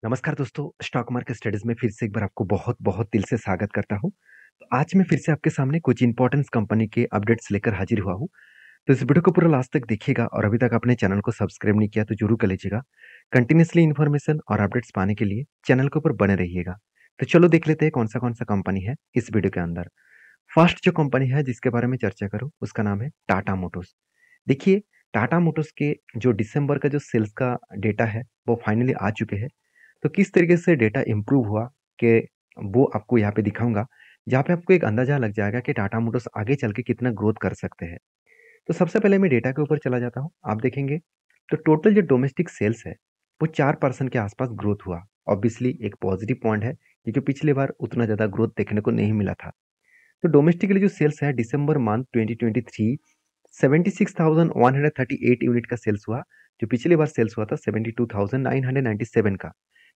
नमस्कार दोस्तों, stock market studies में फिर से एक बार आपको बहुत-बहुत दिल से स्वागत करता हूँ। तो आज मैं फिर से आपके सामने कुछ इम्पोर्टेंस कंपनी के अपडेट्स लेकर हाज़िर हुआ हूँ। तो इस वीडियो को पूरा लास्ट तक देखिएगा और अभी तक आपने चैनल को सब्सक्राइब नहीं किया तो ज़रूर कर लीजिएगा। कंटिन्यूअसली इन्फॉर्मेशन और अपडेट्स पाने के लिए चैनल के ऊपर बने रहिएगा। तो चलो देख लेते हैं कौन-सा कंपनी है इस वीडियो के अंदर। फर्स्ट जो कंपनी है जिसके बारे में चर्चा करूँ उसका नाम है टाटा मोटर्स। देखिए, टाटा मोटर्स के जो दिसंबर का जो सेल्स का डेटा है वो फाइनली आ चुके हैं। तो किस तरीके से डेटा इम्प्रूव हुआ कि वो आपको यहाँ पे दिखाऊँगा, जहाँ पे आपको एक अंदाज़ा लग जाएगा कि टाटा मोटर्स आगे चल के कितना ग्रोथ कर सकते हैं। तो सबसे पहले मैं डेटा के ऊपर चला जाता हूँ। आप देखेंगे तो टोटल जो डोमेस्टिक सेल्स है, वो 4% के आसपास ग्रोथ हुआ। ऑब्वियसली एक पॉजिटिव पॉइंट है, क्योंकि पिछली बार उतना ज़्यादा ग्रोथ देखने को नहीं मिला था। तो डोमेस्टिकली जो सेल्स है दिसंबर मंथ 2023 76,138 यूनिट का सेल्स हुआ, जो पिछली बार सेल्स हुआ था 72,997 का।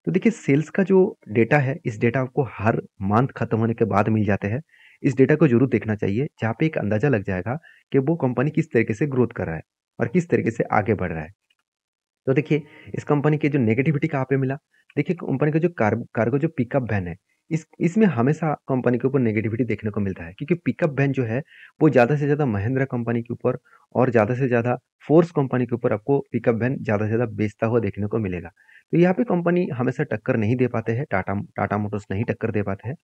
तो देखिए सेल्स का जो डेटा है, इस डेटा आपको हर मंथ खत्म होने के बाद मिल जाते हैं। इस डेटा को ज़रूर देखना चाहिए, जहाँ पे एक अंदाज़ा लग जाएगा कि वो कंपनी किस तरीके से ग्रोथ कर रहा है और किस तरीके से आगे बढ़ रहा है। तो देखिए, इस कंपनी की जो नेगेटिविटी कहाँ पे मिला? देखिए, कंपनी का जो कार्गो जो पिकअप वैन है, इसमें हमेशा कंपनी के ऊपर नेगेटिविटी देखने को मिलता है, क्योंकि पिकअप वैन जो है, वो ज़्यादा से ज़्यादा महिंद्रा कंपनी के ऊपर और ज़्यादा से ज़्यादा फोर्स कंपनी के ऊपर आपको पिकअप वैन ज़्यादा से ज़्यादा बेचता हुआ देखने को मिलेगा। तो यहाँ पे कंपनी हमेशा टक्कर नहीं दे पाते हैं, टाटा टाटा मोटर्स नहीं टक्कर दे पाते हैं।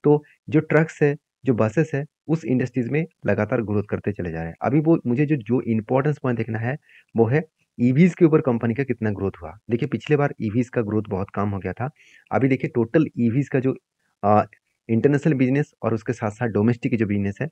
तो जो ट्रक्स है, जो बसेस है, उस इंडस्ट्रीज़ में लगातार ग्रोथ करते चले जा रहे हैं। अभी वो मुझे जो जो इम्पोर्टेंस पॉइंट देखना है, वो है ईवीज़ के ऊपर कंपनी का कितना ग्रोथ हुआ। देखिए पिछले बार ईवीज़ का ग्रोथ बहुत कम हो गया था। अभी देखिए टोटल ईवीज़ का जो अ, इंटरनेशनल बिज़नेस और उसके साथ-साथ डोमेस्टिक जो बिज़नेस है,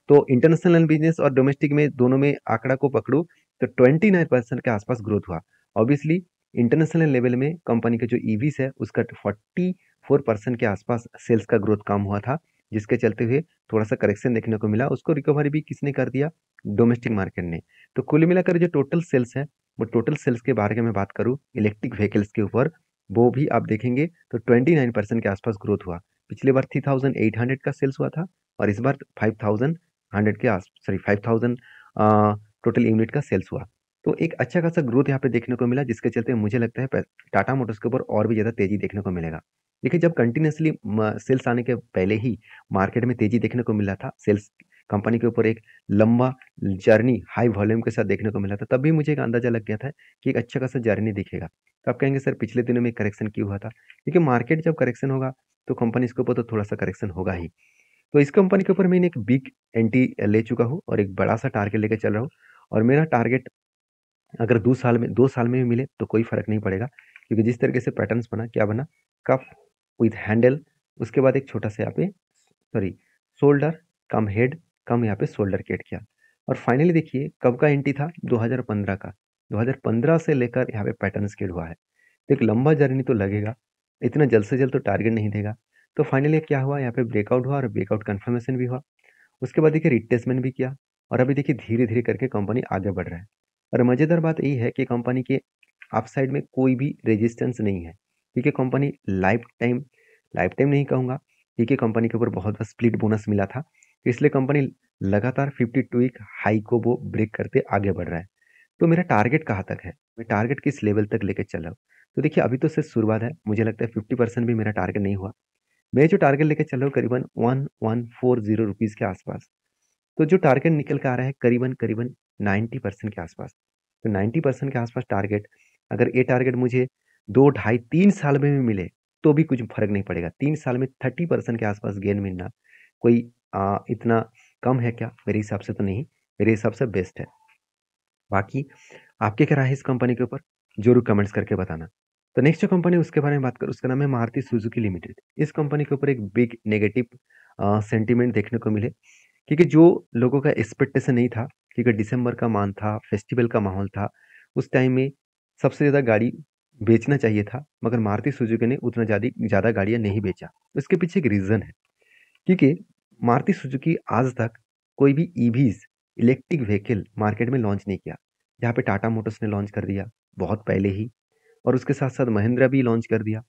तो इंटरनेशनल बिज़नेस और डोमेस्टिक में दोनों में आंकड़ा को पकड़ूँ तो 29% के आसपास ग्रोथ हुआ। ऑब्वियसली इंटरनेशनल लेवल में कंपनी का जो ईवीज़ है उसका 44% के आसपास सेल्स का ग्रोथ कम हुआ था, जिसके चलते हुए थोड़ा-सा करेक्शन देखने को मिला। उसको रिकवरी भी किसने कर दिया? डोमेस्टिक मार्केट ने। तो कुल मिलाकर जो टोटल सेल्स है, वो टोटल सेल्स के बारे में मैं बात करूँ इलेक्ट्रिक व्हीकल्स के ऊपर, वो भी आप देखेंगे तो 29% के आसपास ग्रोथ हुआ। पिछली बार 3800 का सेल्स हुआ था और इस बार 5100 के आस सॉरी 5000 टोटल यूनिट का सेल्स हुआ। तो एक अच्छा खासा ग्रोथ यहाँ पे देखने को मिला, जिसके चलते मुझे लगता है टाटा मोटर्स के ऊपर और भी ज़्यादा तेज़ी देखने को मिलेगा। देखिए जब कंटिन्यूअसली सेल्स आने के पहले ही मार्केट में तेज़ी देखने को मिला था, सेल्स कंपनी के ऊपर एक लंबा जर्नी हाई वॉल्यूम के साथ देखने को मिला था, तब भी मुझे एक अंदाज़ा लग गया था कि एक अच्छा खासा जर्नी दिखेगा। तो आप कहेंगे सर पिछले दिनों में करेक्शन क्यों हुआ था? क्योंकि मार्केट जब करेक्शन होगा, तो कंपनीज़ के ऊपर तो थोड़ा-सा करेक्शन होगा ही। तो इस कंपनी के ऊपर मैंने एक बिग एंट्री ले चुका हूँ और एक बड़ा-सा टारगेट लेके चल रहा हूँ और मेरा टारगेट अगर 2 साल में भी मिले तो कोई फ़र्क नहीं पड़ेगा, क्योंकि जिस तरीके से पैटर्न्स बना, क्या बना? कप विथ हैंडल, उसके बाद एक छोटा-सा यहाँ पे सॉरी शोल्डर कम हेड कम यहाँ पे शोल्डर किट किया और फाइनली देखिए कब का एंट्री था? 2015 का। 2015 से लेकर यहाँ पे पैटर्न स्केल हुआ है। तो एक लंबा जर्नी तो लगेगा, इतना जल्द से जल्द तो टारगेट नहीं देगा। तो फाइनली क्या हुआ? यहाँ पे ब्रेकआउट हुआ और ब्रेकआउट कन्फर्मेशन भी हुआ। उसके बाद देखिए रिट्रेसमेंट भी किया और अभी देखिए धीरे-धीरे करके कंपनी आगे बढ़ रहा है। और मज़ेदार बात यही है कि कंपनी के अपसाइड में कोई भी रेजिस्टेंस नहीं है, क्योंकि कंपनी लाइफ टाइम नहीं कहूँगा, क्योंकि कंपनी के ऊपर बहुत बार स्प्लिट बोनस मिला था, तो इसलिए कंपनी लगातार 52 वीक हाई को वो ब्रेक करते आगे बढ़ रहा है। तो मेरा टारगेट कहाँ तक है? मैं टारगेट किस लेवल तक लेके चल रहा हूँ? तो देखिए अभी तो सिर्फ शुरुआत है, मुझे लगता है 50% भी मेरा टारगेट नहीं हुआ। मैं जो टारगेट लेके चल रहा हूँ करीबन 1140 रुपीज़ के आसपास। तो जो टारगेट निकल के आ रहा है करीबन-करीबन 90% के आसपास। तो 90% के आसपास टारगेट, अगर ये टारगेट मुझे 2 ढाई 3 साल में भी मिले, तो भी कुछ फ़र्क नहीं पड़ेगा। 3 साल में 30% के आसपास गेन मिलना कोई इतना कम है क्या? मेरे हिसाब से तो नहीं, मेरे हिसाब से बेस्ट है। बाकी आपकी क्या राय है इस कंपनी के ऊपर? ज़रूर कमेंट्स करके बताना। तो नेक्स्ट जो कंपनी उसके बारे में बात करूँ, उसका नाम है मारुति सुजुकी लिमिटेड। इस कंपनी के ऊपर एक बिग नेगेटिव सेंटीमेंट देखने को मिले, क्योंकि जो लोगों का एक्सपेक्टेशन नहीं था, क्योंकि दिसंबर का मंथ था, फेस्टिवल का माहौल था, उस टाइम में सबसे ज़्यादा गाड़ी बेचना चाहिए था, मगर मारुति सुजुकी ने उतना ज़्यादा गाड़ियाँ नहीं बेचा। इसके पीछे एक रीज़न है, क्योंकि मारुति सुजुकी आज तक कोई भी ईवीज़ इलेक्ट्रिक व्हीकल मार्केट में लॉन्च नहीं किया। जहाँ पे टाटा मोटर्स ने लॉन्च कर दिया बहुत पहले ही और उसके साथ-साथ महिंद्रा भी लॉन्च कर दिया।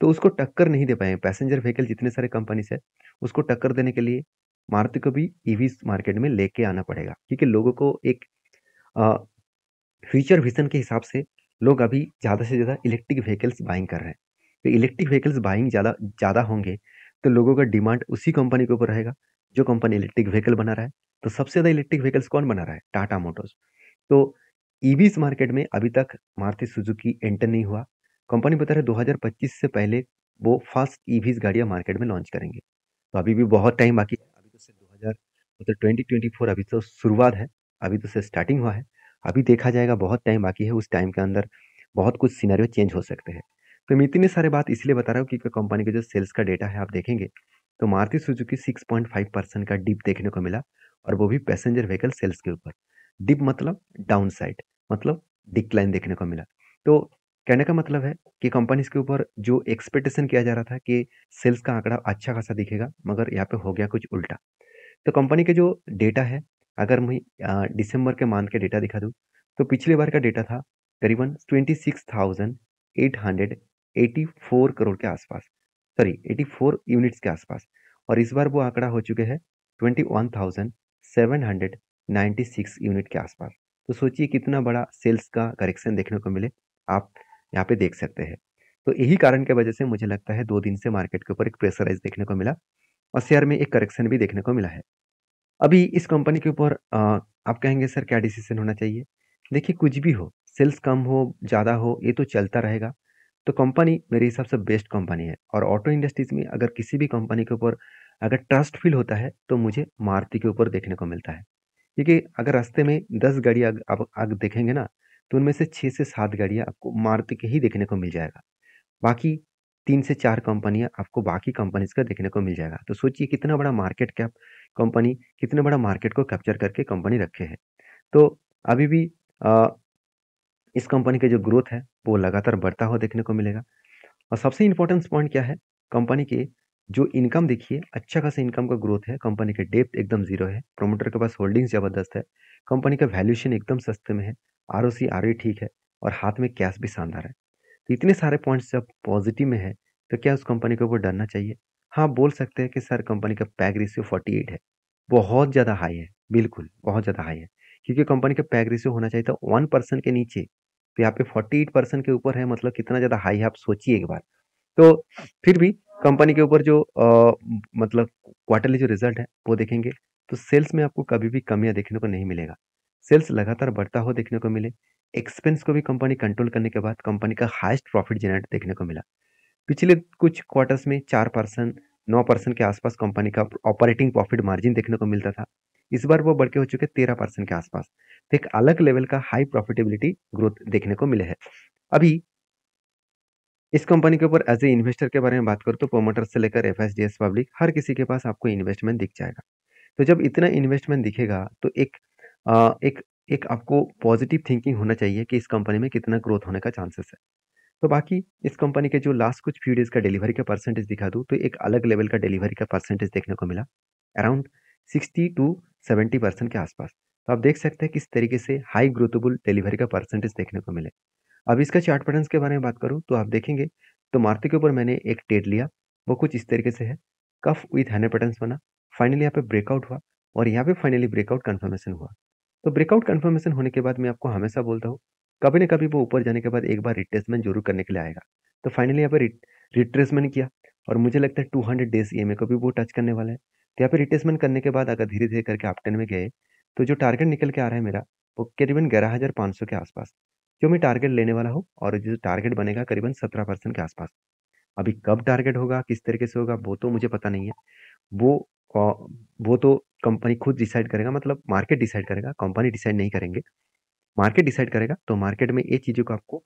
तो उसको टक्कर नहीं दे पाए। पैसेंजर व्हीकल जितने सारे कंपनीज़ है, उसको टक्कर देने के लिए मारुति को भी ईवीज़ मार्केट में लेके आना पड़ेगा, क्योंकि लोगों को एक अ, फ्यूचर विज़न के हिसाब से लोग अभी ज़्यादा से ज़्यादा इलेक्ट्रिक व्हीकल्स बाइंग कर रहे हैं। तो इलेक्ट्रिक व्हीकल्स बाइंग ज़्यादा ज़्यादा होंगे, तो लोगों का डिमांड उसी कंपनी के ऊपर रहेगा, जो कंपनी इलेक्ट्रिक व्हीकल बना रहा है। तो सबसे ज़्यादा इलेक्ट्रिक व्हीकल्स कौन बना रहा है? टाटा मोटर्स। तो ईवीज़ मार्केट में अभी तक मारुति सुजुकी एंटर नहीं हुआ। कंपनी बता रहा है 2025 से पहले वो फर्स्ट ईवीज़ गाड़ियाँ मार्केट में लॉन्च करेंगे। तो अभी भी बहुत टाइम बाकी है। अभी तो सिर्फ 2000 मतलब 2024 अभी तो शुरुआत है, अभी तो सिर्फ स्टार्टिंग हुआ है। अभी देखा जाएगा, बहुत टाइम बाकी है, उस टाइम के अंदर बहुत कुछ सिनेरियो चेंज हो सकते हैं। तो मैं इतनी सारी बात इसलिए बता रहा हूँ क्योंकि कंपनी के जो सेल्स का डेटा है आप देखेंगे, तो मारुति सुजुकी 6.5% का डिप देखने को मिला और वो भी पैसेंजर व्हीकल सेल्स के ऊपर। डिप मतलब डाउन साइड, मतलब डिक्लाइन देखने को मिला। तो कहने का मतलब है कि कंपनीज़ के ऊपर जो एक्सपेक्टेशन किया जा रहा था कि सेल्स का आंकड़ा अच्छा खासा दिखेगा, मगर यहाँ पे हो गया कुछ उल्टा। तो कंपनी के जो डेटा है, अगर मैं दिसंबर के मंथ के डेटा दिखा दूँ, तो पिछली बार का डेटा था करीबन 26,884 करोड़ के आसपास, सॉरी 84 यूनिट्स के आसपास, और इस बार वो आंकड़ा हो चुके हैं 21,796 यूनिट के आसपास। तो सोचिए कितना बड़ा सेल्स का करेक्शन देखने को मिले, आप यहाँ पे देख सकते हैं। तो यही कारण की वजह से मुझे लगता है 2 दिन से मार्केट के ऊपर एक प्रेशराइज़ देखने को मिला और शेयर में एक करेक्शन भी देखने को मिला है। अभी इस कंपनी के ऊपर आप कहेंगे सर क्या डिसीजन होना चाहिए? देखिए कुछ भी हो, सेल्स कम हो, ज़्यादा हो, ये तो चलता रहेगा। तो कंपनी मेरे हिसाब से बेस्ट कंपनी है और ऑटो इंडस्ट्रीज़ में अगर किसी भी कंपनी के ऊपर अगर ट्रस्ट फ़ील होता है, तो मुझे मारुति के ऊपर देखने को मिलता है। क्योंकि अगर रास्ते में 10 गाड़ियाँ आप देखेंगे ना, तो उनमें से 6 से 7 गाड़ियाँ आपको मारुति के ही देखने को मिल जाएगा। बाकी 3 से 4 कंपनियाँ आपको बाकी कंपनीज़ का देखने को मिल जाएगा। तो सोचिए कितना बड़ा मार्केट कैप कंपनी, कितने बड़ा मार्केट को कैप्चर करके कंपनी रखे है। तो अभी भी अ, इस कंपनी का जो ग्रोथ है, वो लगातार बढ़ता हुआ देखने को मिलेगा। और सबसे इम्पोर्टेंट पॉइंट क्या है, कंपनी के जो इनकम देखिए, अच्छा खासा इनकम का ग्रोथ है, कंपनी के डेब्ट एकदम ज़ीरो है, प्रमोटर के पास होल्डिंग्स ज़बरदस्त है, कंपनी का वैल्यूएशन एकदम सस्ते में है, आरओसी, आरओई ठीक है और हाथ में कैश भी शानदार है। तो इतने सारे पॉइंट्स जब पॉजिटिव में है, तो क्या उस कंपनी के ऊपर डरना चाहिए? हाँ, बोल सकते हैं कि सर कंपनी का पैग रेशियो 48 है, बहुत ज़्यादा हाई है, बिल्कुल, बहुत ज़्यादा हाई है। क्योंकि कंपनी का पैग रेशियो होना चाहिए था 1% के नीचे, तो यहाँ पे 48% के ऊपर है, मतलब कितना ज़्यादा हाई है, आप सोचिए एक बार। तो फिर भी कंपनी के ऊपर जो मतलब क्वार्टरली जो रिज़ल्ट है, वो देखेंगे, तो सेल्स में आपको कभी भी कमियाँ देखने को नहीं मिलेगा। सेल्स लगातार बढ़ता हुआ देखने को मिले, एक्सपेंस को भी कंपनी कंट्रोल करने के बाद कंपनी का हाईएस्ट प्रॉफिट जनरेट देखने को मिला। पिछले कुछ क्वार्टर्स में 4%, 9% के आसपास कंपनी का ऑपरेटिंग प्रॉफिट मार्जिन देखने को मिलता था। इस बार वो बढ़ के हो चुके 13% के आसपास। तो एक अलग लेवल का हाई प्रॉफिटेबिलिटी ग्रोथ देखने को मिले है। अभी इस कंपनी के ऊपर एज़ ए इन्वेस्टर के बारे में बात करूँ तो प्रोमोटर्स से लेकर एफएसडीएस पब्लिक हर किसी के पास आपको इन्वेस्टमेंट दिख जाएगा। तो जब इतना इन्वेस्टमेंट दिखेगा तो एक एक आपको पॉजिटिव थिंकिंग होना चाहिए कि इस कंपनी में कितना ग्रोथ होने का चांसेस है। तो बाकी इस कंपनी के जो लास्ट कुछ फ्यू डेज़ का डिलीवरी का परसेंटेज दिखा दूँ तो एक अलग लेवल का डिलीवरी का परसेंटेज देखने को मिला। अराउंड 60 टू 70% के आसपास। तो आप देख सकते हैं किस तरीके से हाई ग्रोथेबल डिलीवरी का परसेंटेज देखने को मिले। अब इसका चार्ट पैटर्न्स के बारे में बात करूँ तो आप देखेंगे तो मारुति के ऊपर मैंने एक ट्रेड लिया, वो कुछ इस तरीके से है, कफ विथ हैंड पैटर्न्स बना, फाइनली यहाँ पे ब्रेकआउट हुआ और यहाँ पे फाइनली ब्रेकआउट कन्फर्मेशन हुआ। तो ब्रेकआउट कन्फर्मेशन होने के बाद मैं आपको हमेशा बोलता हूँ, कभी न कभी वो ऊपर जाने के बाद एक बार रिट्रेसमेंट ज़रूर करने के लिए आएगा। तो फाइनली यहाँ पे रिट्रेसमेंट किया और मुझे लगता है 200 डेज़ ईएमए को भी वो टच करने वाला है। तो यहाँ पे रिट्रेसमेंट करने के बाद अगर धीरे-धीरे करके अपट्रेंड में गए, तो जो टारगेट निकल के आ रहा है मेरा, वो करीबन 11,500 के आसपास। जो मैं टारगेट लेने वाला हूँ और जो टारगेट बनेगा करीबन 17% के आसपास। अभी कब टारगेट होगा, किस तरीके से होगा, वो तो मुझे पता नहीं है। वो अ, वो तो कंपनी खुद डिसाइड करेगा, मतलब मार्केट डिसाइड करेगा, कंपनी डिसाइड नहीं करेंगे। मार्केट डिसाइड करेगा, तो मार्केट में ये चीज़ों को आपको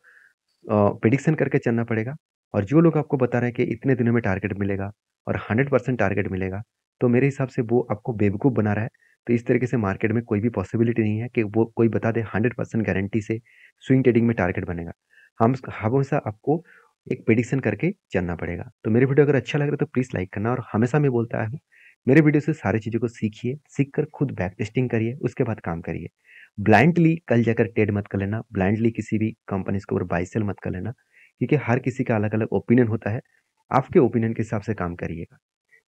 प्रेडिक्शन करके चलना पड़ेगा और जो लोग आपको बता रहे हैं कि इतने दिनों में टारगेट मिलेगा और 100% टारगेट मिलेगा, तो मेरे हिसाब से वो आपको बेवकूफ़ बना रहा है। तो इस तरीके से मार्केट में कोई भी पॉसिबिलिटी नहीं है कि वो कोई बता दे 100% गारंटी से स्विंग ट्रेडिंग में टारगेट बनेगा। हम हमेशा आपको एक प्रेडिक्शन करके चलना पड़ेगा। तो मेरी वीडियो अगर अच्छा लग रहा है तो प्लीज़ लाइक करना और हमेशा मैं बोलता आया हूँ, मेरे वीडियो से सारी चीज़ों को सीखिए, सीख कर खुद बैक टेस्टिंग करिए, उसके बाद काम करिए। ब्लाइंडली कल जाकर ट्रेड मत कर लेना, ब्लाइंडली किसी भी कंपनीज़ के ऊपर बाय सेल मत कर लेना, क्योंकि हर किसी का अलग-अलग ओपिनियन होता है। आपके ओपिनियन के हिसाब से काम करिएगा।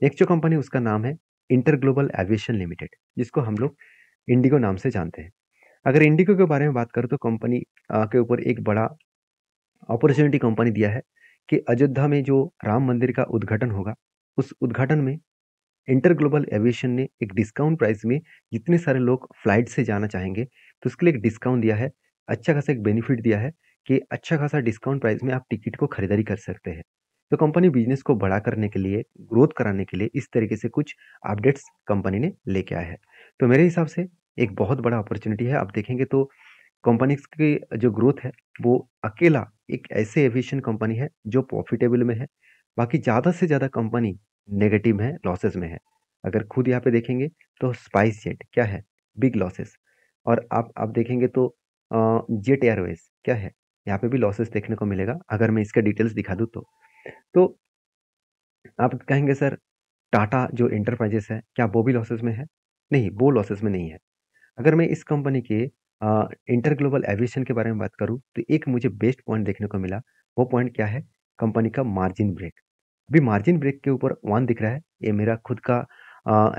नेक्स्ट जो कंपनी उसका नाम है इंटर ग्लोबल एविएशन लिमिटेड, जिसको हम लोग इंडिगो नाम से जानते हैं। अगर इंडिगो के बारे में बात करूँ तो कंपनी के ऊपर एक बड़ा अपॉर्च्युनिटी कंपनी दिया है कि अयोध्या में जो राम मंदिर का उद्घाटन होगा, उस उद्घाटन में इंटर ग्लोबल एविएशन ने एक डिस्काउंट प्राइस में जितने सारे लोग फ्लाइट से जाना चाहेंगे, तो उसके लिए एक डिस्काउंट दिया है। अच्छा खासा एक बेनिफिट दिया है कि अच्छा खासा डिस्काउंट प्राइस में आप टिकट को खरीदारी कर सकते हैं। तो कंपनी बिजनेस को बड़ा करने के लिए, ग्रोथ कराने के लिए इस तरीके से कुछ अपडेट्स कंपनी ने लेके आया है। तो मेरे हिसाब से एक बहुत बड़ा अपॉर्चुनिटी है। आप देखेंगे तो कंपनीज की जो ग्रोथ है, वो अकेला एक ऐसे एविएशन कंपनी है जो प्रॉफिटेबल में है। बाकी ज़्यादा से ज़्यादा कंपनी नेगेटिव है, लॉसेस में है। अगर खुद यहाँ पे देखेंगे तो स्पाइस जेट क्या है, बिग लॉसेस। और आप देखेंगे तो जेट एयरवेज क्या है, यहाँ पे भी लॉसेस देखने को मिलेगा अगर मैं इसके डिटेल्स दिखा दूँ तो आप कहेंगे सर टाटा जो इंटरप्राइजेस है क्या वो भी लॉसेस में है? नहीं, वो लॉसेस में नहीं है। अगर मैं इस कंपनी के इंटर ग्लोबल एविएशन के बारे में बात करूँ तो एक मुझे बेस्ट पॉइंट देखने को मिला। वो पॉइंट क्या है, कंपनी का मार्जिन ब्रेक। अभी मार्जिन ब्रेक के ऊपर 1 दिख रहा है, ये मेरा खुद का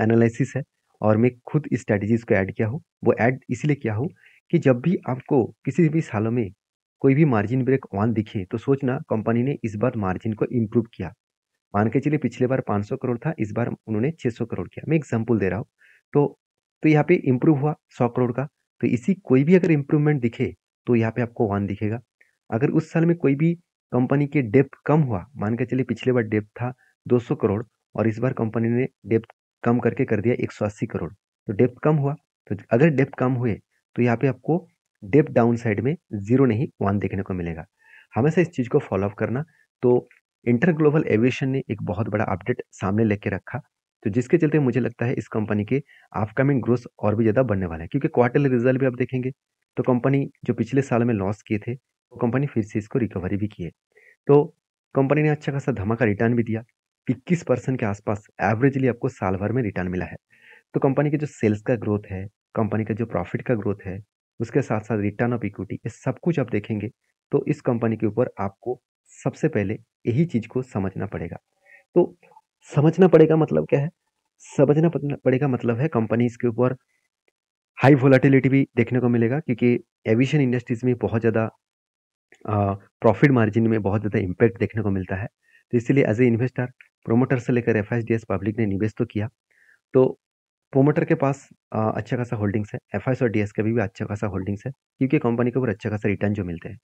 एनालिसिस है और मैं खुद इस स्ट्रैटेजीज को ऐड किया हूँ। वो ऐड इसलिए किया हूँ कि जब भी आपको किसी भी सालों में कोई भी मार्जिन ब्रेक 1 दिखे तो सोचना कंपनी ने इस बार मार्जिन को इम्प्रूव किया। मान के चलिए पिछले बार 500 करोड़ था, इस बार उन्होंने 600 करोड़ किया। मैं एग्जांपल दे रहा हूँ। तो यहाँ पे इम्प्रूव हुआ 100 करोड़ का। तो इसी कोई भी अगर इम्प्रूवमेंट दिखे तो यहाँ पे आपको 1 दिखेगा। अगर उस साल में कोई भी कंपनी के डेप्थ कम हुआ, मान के चलिए पिछले बार डेप्थ था 200 करोड़ और इस बार कंपनी ने डेप्थ कम करके कर दिया 180 करोड़। तो डेप्थ कम हुआ, तो अगर डेप्थ कम हुए तो यहाँ पे आपको डेप्थ डाउन साइड में 0 नहीं 1 देखने को मिलेगा। हमेशा इस चीज़ को फॉलो अप करना। तो इंटर ग्लोबल एविएशन ने एक बहुत बड़ा अपडेट सामने लेके रखा, तो जिसके चलते मुझे लगता है इस कंपनी के अपकमिंग ग्रोथ और भी ज़्यादा बढ़ने वाला है। क्योंकि क्वार्टरली रिजल्ट भी आप देखेंगे तो कंपनी जो पिछले साल में लॉस किए थे, वो कंपनी फिर से इसको रिकवरी भी की है। तो कंपनी ने अच्छा खासा धमाका रिटर्न भी दिया। 21% के आसपास एवरेजली आपको साल भर में रिटर्न मिला है। तो कंपनी के जो सेल्स का ग्रोथ है, कंपनी का जो प्रॉफिट का ग्रोथ है, उसके साथ-साथ रिटर्न ऑफ इक्विटी, ये सब कुछ आप देखेंगे तो इस कंपनी के ऊपर आपको सबसे पहले यही चीज़ को समझना पड़ेगा। तो समझना पड़ेगा मतलब क्या है? समझना पड़ेगा मतलब है कंपनीज़ के ऊपर हाई वोलेटिलिटी भी देखने को मिलेगा क्योंकि एविएशन इंडस्ट्रीज़ में बहुत ज़्यादा प्रॉफिट मार्जिन में बहुत ज़्यादा इम्पैक्ट देखने को मिलता है। तो इसीलिए एज़ ए इन्वेस्टर, प्रोमोटर से लेकर एफआईएस पब्लिक ने निवेश तो किया। तो प्रोमोटर के पास अच्छा खासा होल्डिंग्स है, एफआईएस और डीएस का भी अच्छा खासा होल्डिंग्स है क्योंकि कंपनी के ऊपर अच्छा खासा रिटर्न जो मिलते हैं।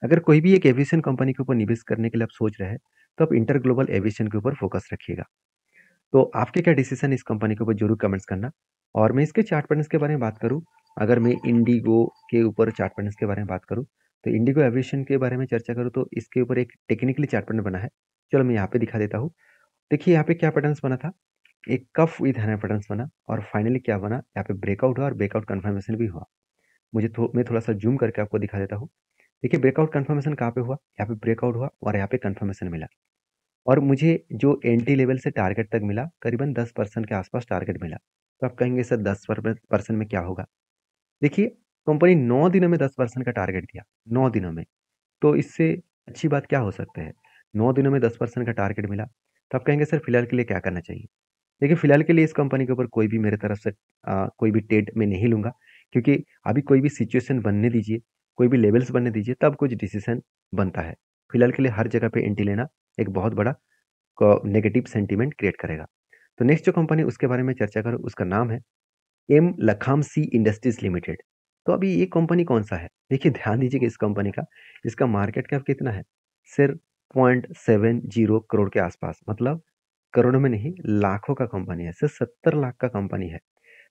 अगर कोई भी एक एविएशन कंपनी के ऊपर निवेश करने के लिए आप सोच रहे हैं, तो आप इंटर ग्लोबल एविएशन के ऊपर फोकस रखिएगा। तो आपके क्या डिसीजन है इस कंपनी के ऊपर ज़रूर कमेंट्स करना। और मैं इसके चार्ट पैटर्न्स के बारे में बात करूँ, अगर मैं इंडिगो के ऊपर चार्ट पैटर्न्स के बारे में बात करूँ, तो इंडिगो एविएशन के बारे में चर्चा करूँ तो इसके ऊपर एक टेक्निकली चार्ट पैटर्न बना है। चलो मैं यहाँ पे दिखा देता हूँ। देखिए यहाँ पे क्या पैटर्न्स बना था, एक कफ विद हैमर पैटर्न्स बना और फाइनली क्या बना, यहाँ पे ब्रेकआउट हुआ और ब्रेकआउट कन्फर्मेशन भी हुआ। मैं थोड़ा-सा ज़ूम करके आपको दिखा देता हूँ। देखिए ब्रेकआउट कन्फर्मेशन कहाँ पे हुआ, यहाँ पे ब्रेकआउट हुआ और यहाँ पे कन्फर्मेशन मिला। और मुझे जो एंट्री लेवल से टारगेट तक मिला, करीबन 10% के आसपास टारगेट मिला। तो आप कहेंगे सर 10% में क्या होगा? देखिए, कंपनी 9 दिनों में 10% का टारगेट दिया, 9 दिनों में। तो इससे अच्छी बात क्या हो सकता है? 9 दिनों में 10% का टारगेट मिला, तो आप कहेंगे सर फिलहाल के लिए क्या करना चाहिए? देखिए, फिलहाल के लिए इस कंपनी के ऊपर कोई भी मेरे तरफ से कोई भी ट्रेड मैं नहीं लूँगा क्योंकि अभी कोई भी सिचुएशन बनने दीजिए, कोई भी लेवल्स बनने दीजिए, तब कुछ डिसीज़न बनता है। फिलहाल के लिए हर जगह पे एंट्री लेना एक बहुत बड़ा नेगेटिव सेंटीमेंट क्रिएट करेगा। तो नेक्स्ट जो कंपनी उसके बारे में चर्चा करूँ उसका नाम है एम लखाम सी इंडस्ट्रीज लिमिटेड। तो अभी ये कंपनी कौन सा है? देखिए ध्यान दीजिएगा इस कंपनी का, इसका मार्केट कैप कितना है? सिर्फ 0.70 करोड़ के आसपास, मतलब करोड़ों में नहीं लाखों का कंपनी है, सिर्फ 70 लाख का कंपनी है।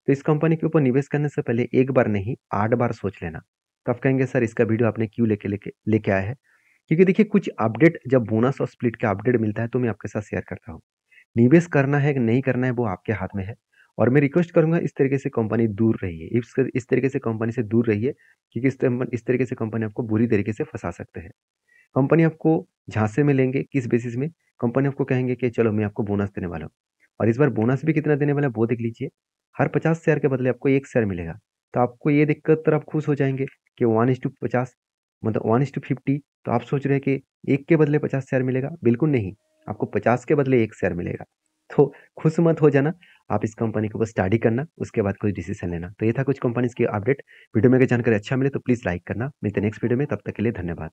तो इस कंपनी के ऊपर निवेश करने से पहले एक बार नहीं 8 बार सोच लेना। तो आप कहेंगे सर इसका वीडियो आपने क्यों लेके लेके लेके आए हैं? क्योंकि देखिए कुछ अपडेट जब बोनस और स्प्लिट का अपडेट मिलता है तो मैं आपके साथ शेयर करता हूँ। निवेश करना है कि नहीं करना है वो आपके हाथ में है। और मैं रिक्वेस्ट करूँगा इस तरीके से कंपनी दूर रहिए। इस तरीके से कंपनी से दूर रहिए क्योंकि इस तरीके से कंपनी आपको बुरी तरीके से फँसा सकते हैं। कंपनी आपको झांसे में लेंगे किस बेसिस में? कंपनी आपको कहेंगे कि चलो मैं आपको बोनस देने वाला हूँ और इस बार बोनस भी कितना देने वाला है वो देख लीजिए। हर 50 शेयर के बदले आपको 1 शेयर मिलेगा। तो आपको ये देखकर तो आप खुश हो जाएँगे कि 1:50 मतलब 1:50 तो आप सोच रहे हैं कि 1 के बदले 50 शेयर मिलेगा? बिल्कुल नहीं, आपको 50 के बदले 1 शेयर मिलेगा। तो खुश मत हो जाना, आप इस कंपनी को बस स्टडी करना, उसके बाद कोई डिसीज़न लेना। तो ये था कुछ कंपनीज़ की अपडेट। वीडियो में अगर जानकारी अच्छा मिले तो प्लीज़ लाइक करना। मिलते हैं नेक्स्ट वीडियो में, तब तक के लिए धन्यवाद।